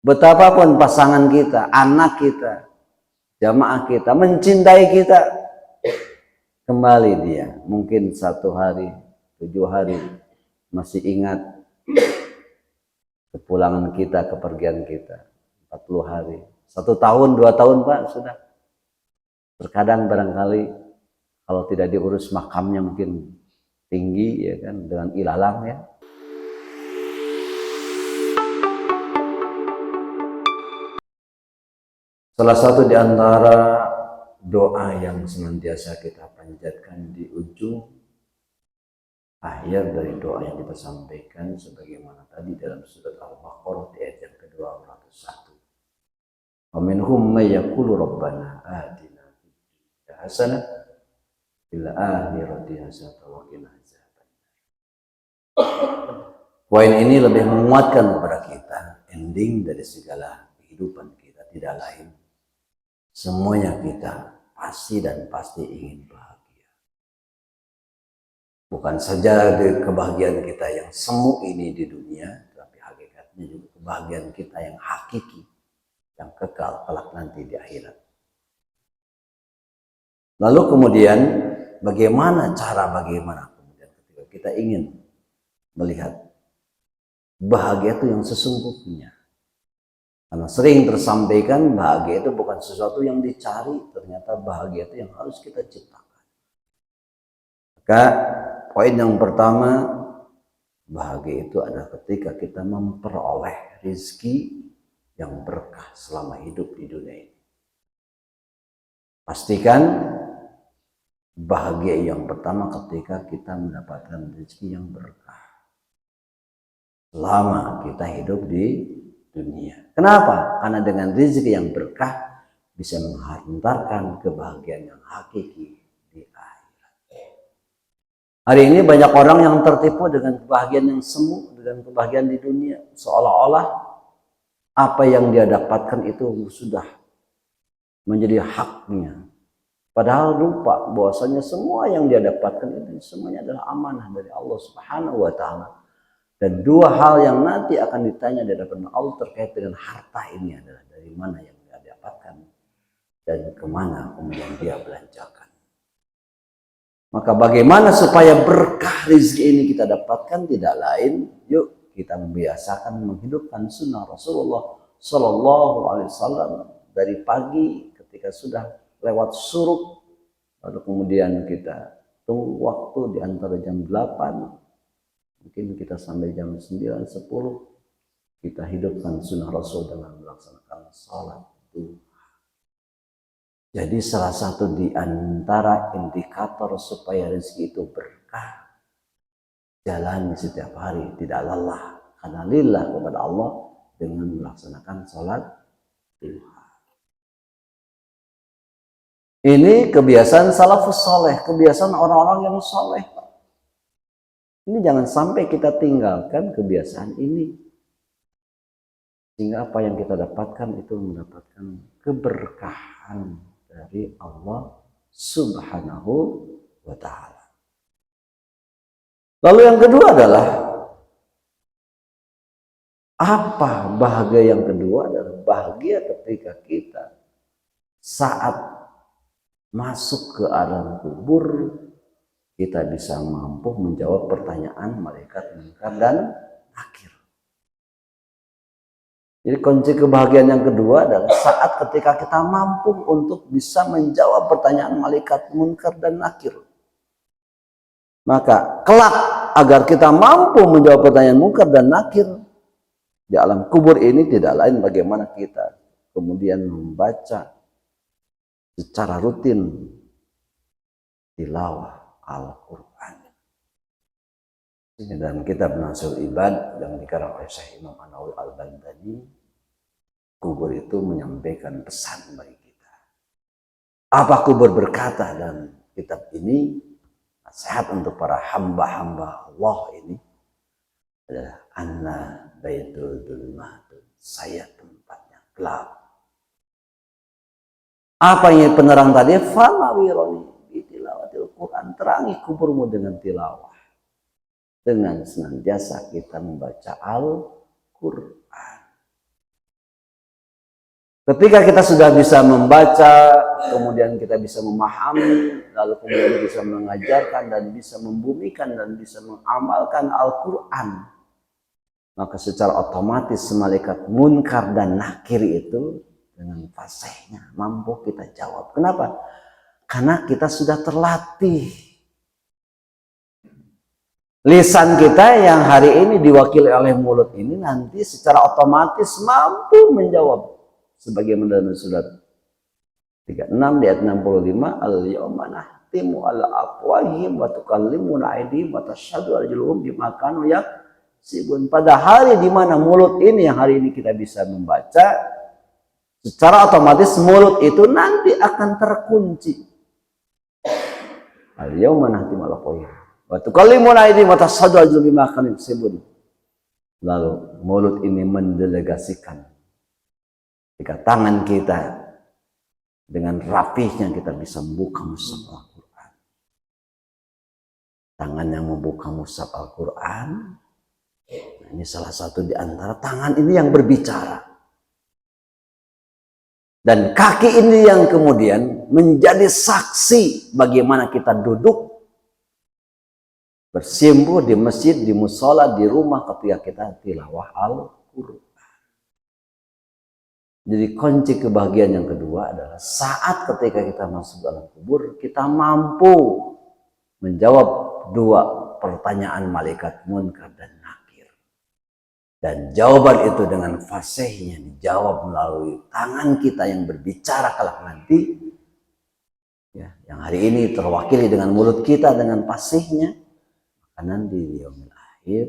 Betapapun pasangan kita, anak kita, jamaah kita mencintai kita, kembali dia mungkin 1 hari, 7 hari masih ingat kepulangan kita, kepergian kita. 40 hari, 1 tahun, 2 tahun Pak, sudah. Terkadang barangkali kalau tidak diurus makamnya mungkin tinggi ya kan, dengan ilalang ya. Salah satu di antara doa yang senantiasa kita panjatkan di ujung akhir dari doa yang kita sampaikan sebagaimana tadi dalam surat Al-Baqarah di ayat yang ke-201. Wa minhum may yaqulu rabbana atina fid dunya hasanah fil akhirati hasanah wa qina adzabannar. Poin ini lebih menguatkan kepada kita ending dari segala kehidupan kita tidak lain, semuanya kita pasti dan pasti ingin bahagia. Bukan saja kebahagiaan kita yang semu ini di dunia, tapi hakikatnya juga kebahagiaan kita yang hakiki, yang kekal kelak nanti di akhirat. Lalu kemudian bagaimana kemudian ketika kita ingin melihat bahagia itu yang sesungguhnya. Karena sering tersampaikan bahagia itu bukan sesuatu yang dicari, ternyata bahagia itu yang harus kita ciptakan. Maka poin yang pertama, bahagia itu adalah ketika kita memperoleh rezeki yang berkah selama hidup di dunia ini. Pastikan bahagia yang pertama ketika kita mendapatkan rezeki yang berkah selama kita hidup di dunia. Kenapa? Karena dengan rezeki yang berkah bisa menghantarkan kebahagiaan yang hakiki di akhirat. Hari ini banyak orang yang tertipu dengan kebahagiaan yang semu, dengan kebahagiaan di dunia, seolah-olah apa yang dia dapatkan itu sudah menjadi haknya. Padahal lupa bahwasanya semua yang dia dapatkan itu semuanya adalah amanah dari Allah Subhanahu wa taala. Dan 2 hal yang nanti akan ditanya di hadapan Allah terkait dengan harta ini adalah dari mana yang dia dapatkan dan kemana kemudian dia belanjakan. Maka bagaimana supaya berkah rezeki ini kita dapatkan? Tidak lain, yuk kita membiasakan menghidupkan sunnah Rasulullah Sallallahu Alaihi Wasallam dari pagi ketika sudah lewat suruk, lalu kemudian kita tunggu waktu di antara jam 8, mungkin kita sampai jam 9, 10, kita hidupkan sunnah Rasul dengan melaksanakan salat duha. Jadi salah satu di antara indikator supaya rezeki itu berkah, jalani setiap hari, tidak lelah, karena lillah kepada Allah dengan melaksanakan salat duha. Ini kebiasaan salafus saleh, kebiasaan orang-orang yang saleh. Ini jangan sampai kita tinggalkan kebiasaan ini. Sehingga apa yang kita dapatkan itu mendapatkan keberkahan dari Allah Subhanahu wa ta'ala. Lalu yang kedua adalah, apa bahagia yang kedua? Adalah bahagia ketika kita saat masuk ke alam kubur, kita bisa mampu menjawab pertanyaan malaikat munkar dan nakir. Jadi kunci kebahagiaan yang kedua adalah saat ketika kita mampu untuk bisa menjawab pertanyaan malaikat munkar dan nakir. Maka kelak agar kita mampu menjawab pertanyaan munkar dan nakir di alam kubur ini tidak lain bagaimana kita kemudian membaca secara rutin tilawah Al-Quran. Dan kitab Nasul Ibad yang dikarang oleh Syekh Imam An-Nawawi Al-Bantani, kubur itu menyampaikan pesan bagi kita. Apa kubur berkata dalam kitab ini? Nasihat untuk para hamba-hamba Allah ini adalah anna baitul dzulmatun, saya tempatnya gelap. Apa yang penerang tadi? Fama wironi tilawatil Quran, terangi kuburmu dengan tilawah, dengan senantiasa kita membaca Al-Quran. Ketika kita sudah bisa membaca, kemudian kita bisa memahami, lalu kemudian bisa mengajarkan dan bisa membumikan dan bisa mengamalkan Al-Quran, maka secara otomatis malaikat munkar dan nakir itu dengan fasihnya mampu kita jawab. Kenapa? Karena kita sudah terlatih. Lisan kita yang hari ini diwakili oleh mulut ini nanti secara otomatis mampu menjawab. Sebagaimana dalam surat 36 di ayat 65, al-yawma nahtimu ala afwahihim wa tukallimuna aydihim wa tashhadu arjuluhum bima kanu yaksibun. Pada hari di mana mulut ini yang hari ini kita bisa membaca, secara otomatis mulut itu nanti akan terkunci. Al-yawma nahtimu ala afwahihim wa tukallimuna aydihim wa tashhadu arjuluhum bima kanu yaksibun. Lalu mulut ini mendelegasikan jika tangan kita dengan rapihnya kita bisa membuka mushaf Al-Quran. Tangan yang membuka mushaf Al-Quran, ini salah satu di antara tangan ini yang berbicara. Dan kaki ini yang kemudian menjadi saksi bagaimana kita duduk bersimpuh di masjid, di musola, di rumah ketika kita tilawah Al-Quran. Jadi kunci kebahagiaan yang kedua adalah saat ketika kita masuk dalam kubur, kita mampu menjawab dua pertanyaan malaikat munkar dan nakir. Dan jawaban itu dengan fasihnya dijawab melalui tangan kita yang berbicara kelak nanti. Ya, yang hari ini terwakili dengan mulut kita dengan fasihnya. Maka nanti di yaumil akhir,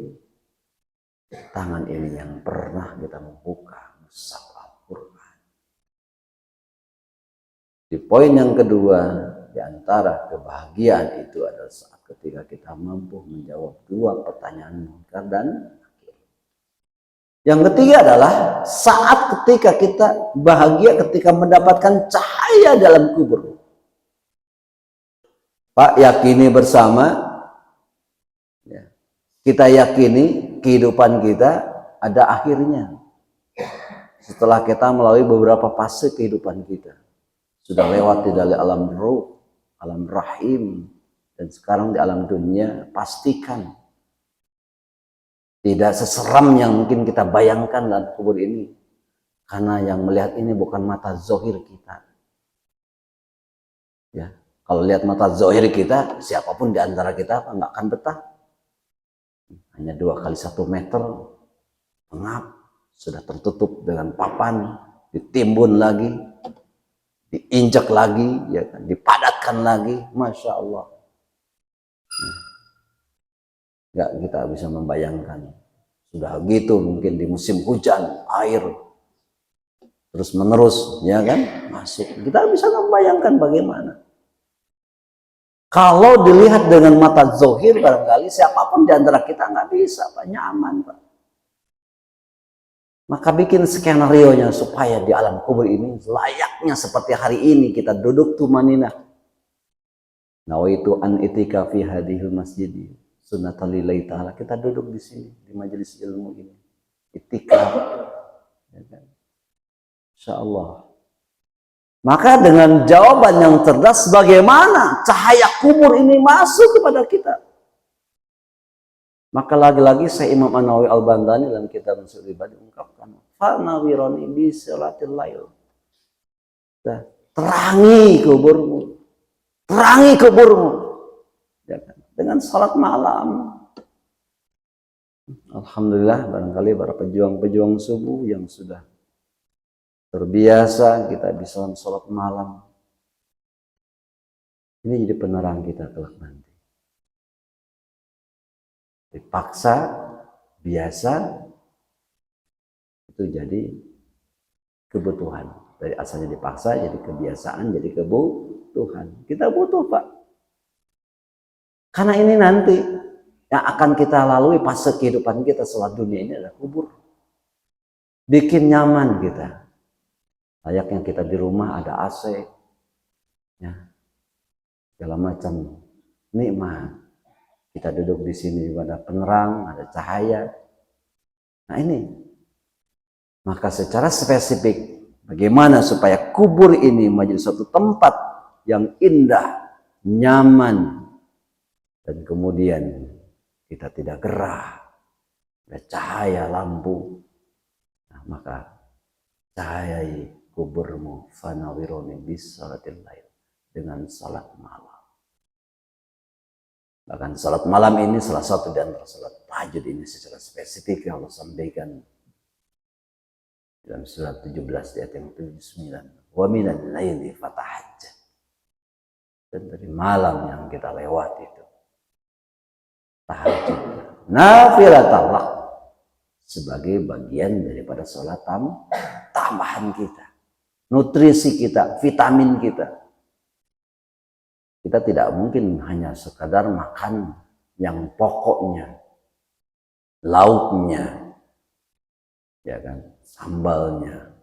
tangan ini yang pernah kita membuka mushaf Al-Quran. Di poin yang kedua, di antara kebahagiaan itu adalah saat ketika kita mampu menjawab dua pertanyaan munkar dan nakir. Yang ketiga adalah saat ketika kita bahagia ketika mendapatkan cahaya dalam kubur. Pak, yakini bersama, ya, kita yakini kehidupan kita ada akhirnya. Setelah kita melalui beberapa fase kehidupan kita, sudah lewat dari alam ruh, alam rahim, dan sekarang di alam dunia, pastikan tidak seseram yang mungkin kita bayangkan dalam kubur ini. Karena yang melihat ini bukan mata zohir kita. Ya, kalau lihat mata zohir kita, siapapun di antara kita nggak akan betah. Hanya 2 kali 1 meter, pengap. Sudah tertutup dengan papan, ditimbun lagi, diinjak lagi, ya kan, dipadatkan lagi, masya Allah. Nggak kita bisa membayangkan. Sudah gitu mungkin di musim hujan, air terus menerus, ya kan, masuk. Kita bisa membayangkan bagaimana. Kalau dilihat dengan mata zohir barangkali siapapun di antara kita nggak bisa, Pak, nyaman, Pak. Maka bikin skenario-nya supaya di alam kubur ini layaknya seperti hari ini kita duduk tumanina. Nawaitu an itika fi hadhil masjid sunnatan lillahi ta'ala. Kita duduk di sini di majelis ilmu ini. Itikaf. Ya kan? Insyaallah. Maka dengan jawaban yang cerdas, bagaimana cahaya kubur ini masuk kepada kita? Maka lagi-lagi saya Imam An-Nawawi Al-Bandani dalam kitab Ushul Ibadah ungkapkan, fa nawirani bi salatil lail. Terangi kuburmu. Terangi kuburmu. Ya kan? Dengan salat malam. Alhamdulillah, barangkali para pejuang-pejuang subuh yang sudah terbiasa kita bisa salat malam. Ini jadi penerang kita kelak nanti. Dipaksa, biasa, itu jadi kebutuhan. Dari asalnya dipaksa, jadi kebiasaan, jadi kebutuhan. Kita butuh, Pak. Karena ini nanti yang akan kita lalui fase kehidupan kita setelah dunia ini adalah kubur. Bikin nyaman kita. Layaknya kita di rumah ada AC, ya, segala macam nikmat. Kita duduk di sini juga ada penerang, ada cahaya. Nah ini, maka secara spesifik Bagaimana supaya kubur ini menjadi suatu tempat yang indah, nyaman, dan kemudian kita tidak gerah, ada cahaya lampu. Nah, maka cahayai kuburmu fanawironi bis salatil lail, dengan salat malam. Bahkan salat malam ini salah satu di antara salat tahajud ini secara spesifik yang Allah sampaikan dalam surat 17 ayat yang 79. Wa minan laili fatahajjat. Dan dari malam yang kita lewati itu tahajud nafilatan lak, sebagai bagian daripada sholat tambahan kita, nutrisi kita, vitamin kita. Kita tidak mungkin hanya sekadar makan yang pokoknya, lauknya, ya kan, sambalnya,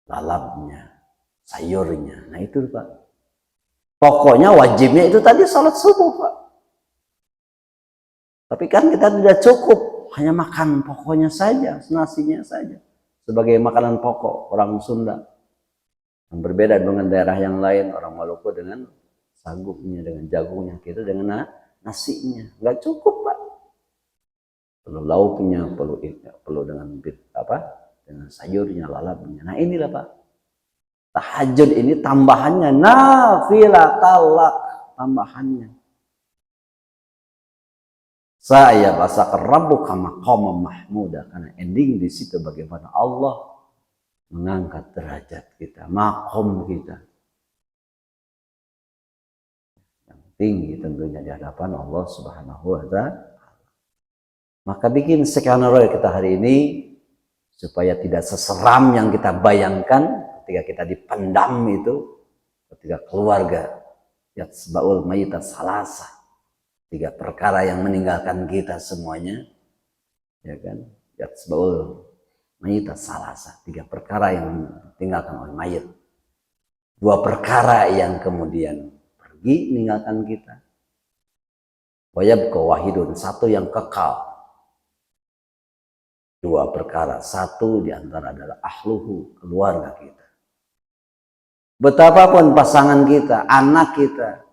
lalapnya, sayurnya. Nah itu Pak, pokoknya wajibnya itu tadi sholat subuh Pak. Tapi kan kita tidak cukup hanya makan pokoknya saja, nasinya saja, sebagai makanan pokok orang Sunda. Yang berbeda dengan daerah yang lain, orang Maluku dengan sagupnya, dengan jagungnya, kita dengan nasinya. Nggak cukup Pak. Perlu lauknya, perlu dengan dengan sayurnya, lalapnya. Nah inilah Pak, tahajud ini tambahannya, nafilatalak, tambahannya. Saya bahasa rabbuka maqama mahmuda, karena ending di situ bagaimana Allah mengangkat derajat kita, makom kita yang tinggi tentunya di hadapan Allah Subhanahu wa Ta'ala. Maka bikin skenario kita hari ini supaya tidak seseram yang kita bayangkan ketika kita dipendam itu, ketika keluarga yatsba'ul mayyita salasa, 3 perkara yang meninggalkan kita semuanya, ya kan? Yatsba'ul mayyita salasa, 3 perkara yang ditinggalkan oleh mayit, 2 perkara yang kemudian pergi meninggalkan kita, wayabqa wahidun, 1 yang kekal, 2 perkara, 1 diantara adalah ahluhu, keluarga kita. Betapapun pasangan kita, anak kita,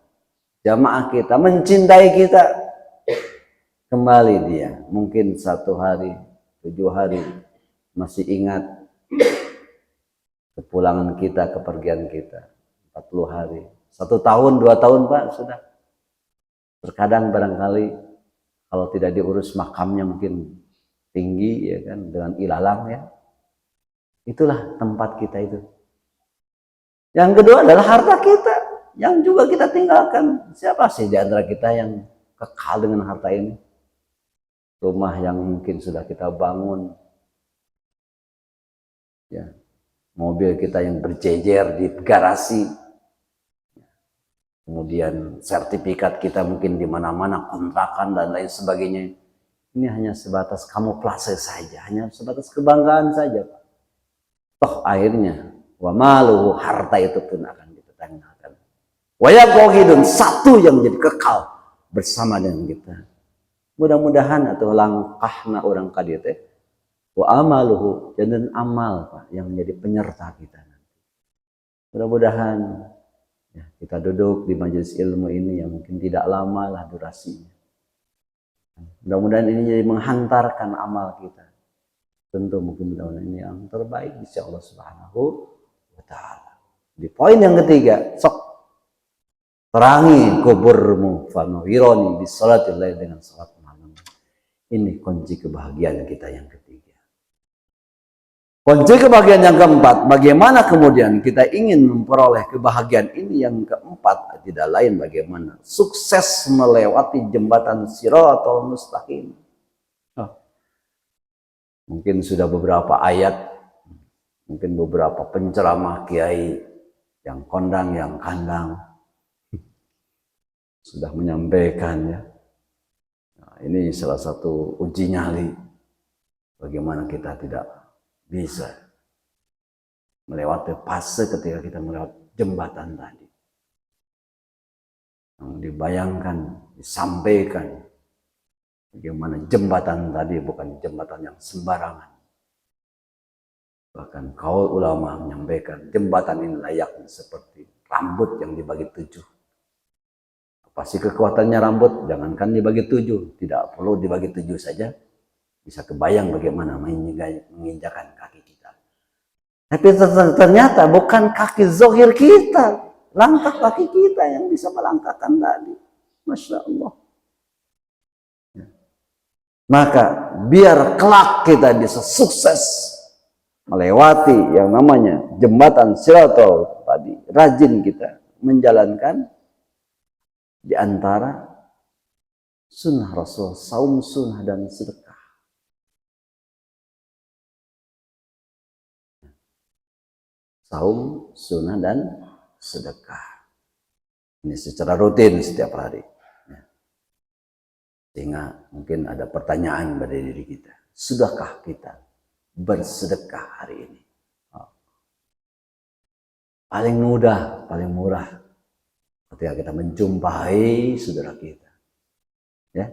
jamaah kita mencintai kita, kembali dia mungkin 1 hari, 7 hari masih ingat kepulangan kita, kepergian kita, 40 hari, 1 tahun, 2 tahun Pak sudah. Terkadang barangkali kalau tidak diurus makamnya mungkin tinggi, ya kan, dengan ilalang ya. Itulah tempat kita itu. Yang kedua adalah harta kita yang juga kita tinggalkan. Siapa sih di antara kita yang kekal dengan harta ini? Rumah yang mungkin sudah kita bangun, ya, mobil kita yang berjejer di garasi, kemudian sertifikat kita mungkin di mana-mana, kontrakan dan lain sebagainya. Ini hanya sebatas kamuflase saja, hanya sebatas kebanggaan saja. Toh akhirnya wa maluhu, harta itu pun akan kita tanyakan. Wa yaqidun, 1 yang menjadi kekal bersama dengan kita. Mudah-mudahan atau langkahna orang kadieu teh wa amaluhu, dan amal Pak yang menjadi penyerta kita nanti. Mudah-mudahan ya, kita duduk di majelis ilmu ini yang mungkin tidak lama lah durasinya. Mudah-mudahan ini jadi menghantarkan amal kita. Tentu mungkin mudah-mudahan ini yang terbaik insya Allah Subhanahu wa Ta'ala. Di poin yang ketiga, sok terangi kuburmu fanawironi bisolatil lail, dengan salat malam. Ini kunci kebahagiaan kita yang ketiga. Kunci kebahagiaan yang keempat, bagaimana kemudian kita ingin memperoleh kebahagiaan ini yang keempat, tidak lain bagaimana sukses melewati jembatan Shiratal Mustaqim. Mungkin sudah beberapa ayat, mungkin beberapa penceramah kiai yang kondang, yang kandang sudah menyampaikan ya. Nah, ini salah satu uji nyali bagaimana kita tidak bisa melewati fase ketika kita melewati jembatan tadi. Yang dibayangkan, disampaikan bagaimana jembatan tadi bukan jembatan yang sembarangan. Bahkan kaul ulama menyampaikan jembatan ini layaknya seperti rambut yang dibagi 7. Apa sih kekuatannya rambut? Jangankan dibagi 7, tidak perlu dibagi 7 saja. Bisa kebayang bagaimana menginjakan kaki kita. Tapi ternyata bukan kaki zohir kita, langkah kaki kita yang bisa melangkahkan tadi. Masya Allah. Maka biar kelak kita bisa sukses melewati yang namanya jembatan Siratul tadi, rajin kita menjalankan di antara sunnah Rasul, saum sunnah dan sedekah. Saum sunnah dan sedekah. Ini secara rutin setiap hari. Sehingga mungkin ada pertanyaan pada diri kita. Sudahkah kita bersedekah hari ini? Paling mudah, paling murah ketika kita menjumpai saudara kita. Ya.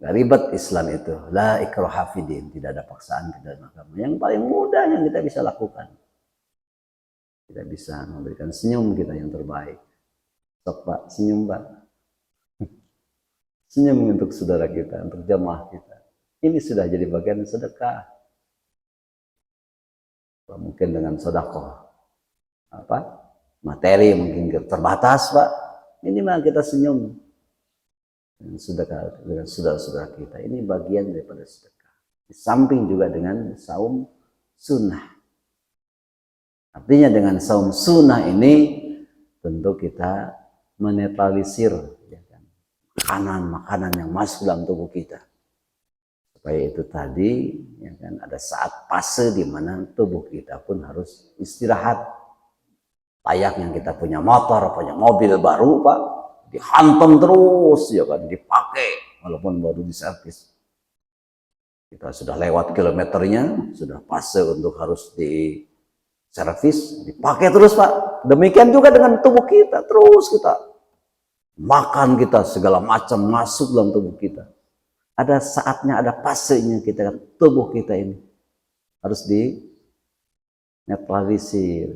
Gak ribet Islam itu. La ikraha fidin, tidak ada paksaan di dalam agama. Yang paling mudah yang kita bisa lakukan. Kita bisa memberikan senyum kita yang terbaik. Sok Pak, senyum Pak. Senyum untuk saudara kita, untuk jamaah kita. Ini sudah jadi bagian sedekah. Mungkin dengan sedekah materi mungkin terbatas Pak. Minimal kita senyum dengan sedekah dengan saudara-saudara kita. Ini bagian daripada sedekah. Di samping juga dengan saum sunnah. Artinya dengan saum sunnah ini tentu kita menetralisir makanan yang masuk dalam tubuh kita. Supaya itu tadi ya kan, ada saat fase di mana tubuh kita pun harus istirahat. Layaknya kita punya motor, punya mobil baru Pak, dihantam terus ya kan, dipakai walaupun baru diservis. Kita sudah lewat kilometernya, sudah fase untuk harus diservis, dipakai terus Pak. Demikian juga dengan tubuh kita, terus kita makan, kita segala macam masuk dalam tubuh kita. Ada saatnya, ada fasenya kita, tubuh kita ini harus dinetralisir.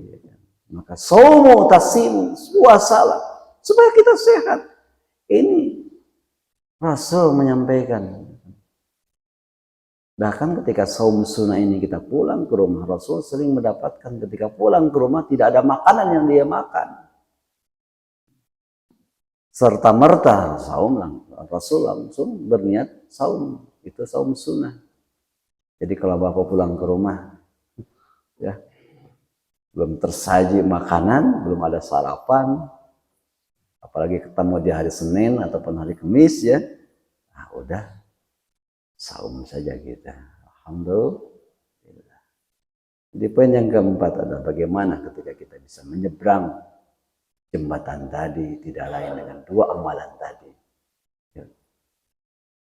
Maka saumu tasim, puasalah supaya kita sehat. Ini Rasul menyampaikan. Bahkan ketika saum sunnah ini kita pulang ke rumah, Rasul sering mendapatkan ketika pulang ke rumah tidak ada makanan yang dia makan. Serta merta saum, Rasul langsung berniat saum, itu saum sunnah. Jadi kalau Bapak pulang ke rumah ya belum tersaji makanan, belum ada sarapan, apalagi ketemu di hari Senin ataupun hari Kamis ya, nah udah saum saja kita. Alhamdulillah. Jadi poin yang keempat adalah bagaimana ketika kita bisa menyeberang jembatan tadi, tidak lain dengan dua amalan tadi.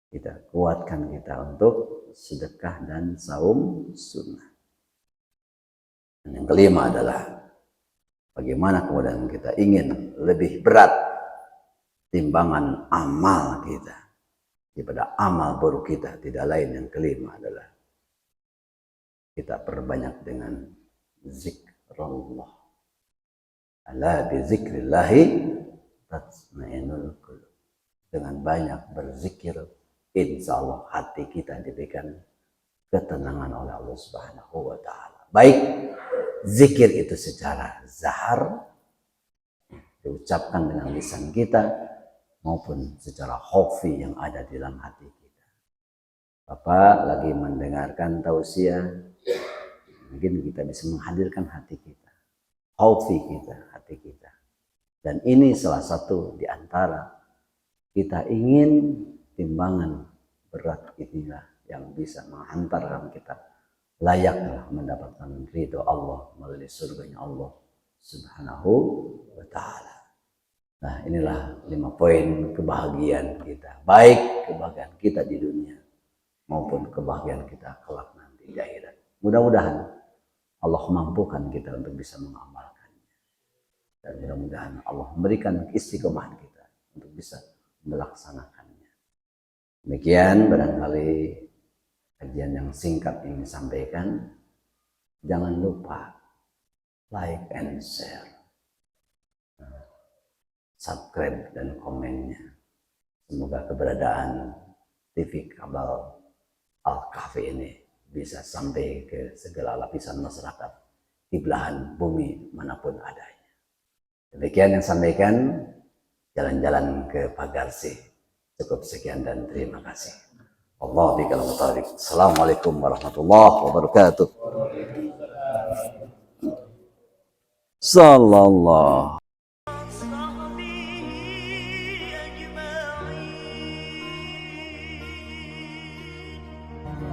Kita kuatkan kita untuk sedekah dan saum sunnah. Dan yang kelima adalah bagaimana kemudian kita ingin lebih berat timbangan amal kita daripada amal buruk kita. Tidak lain, yang kelima adalah kita perbanyak dengan zikrullah. Ala bi zikrillahi tatma'innul qulub. Dengan banyak berzikir, insya Allah hati kita diberikan ketenangan oleh Allah Subhanahu wa Ta'ala. Baik zikir itu secara zahar, diucapkan dengan lisan kita, maupun secara khafi yang ada di dalam hati kita. Bapak lagi mendengarkan tausiah, mungkin kita bisa menghadirkan hati kita, khafi kita, hati kita. Dan ini salah satu di antara kita ingin timbangan berat inilah yang bisa menghantarkan kita layaklah mendapatkan ridho Allah melalui surganya Allah Subhanahu wa Ta'ala. Nah, inilah 5 poin kebahagiaan kita, baik kebahagiaan kita di dunia maupun kebahagiaan kita kelak nanti di akhirat. Mudah-mudahan Allah mampukan kita untuk bisa mengamalkannya, dan mudah-mudahan Allah memberikan istiqomahan kita untuk bisa melaksanakannya. Demikian barangkali kajian yang singkat ini disampaikan. jangan lupa like and share, subscribe dan komennya. Semoga keberadaan TV kabel Al-Kahfi ini bisa sampai ke segala lapisan masyarakat di belahan bumi manapun adanya. Demikian yang sampaikan, jalan-jalan ke Pagarsi. Cukup sekian dan terima kasih. Allah bikal mutariq. Assalamualaikum warahmatullahi wabarakatuh. Sallallahu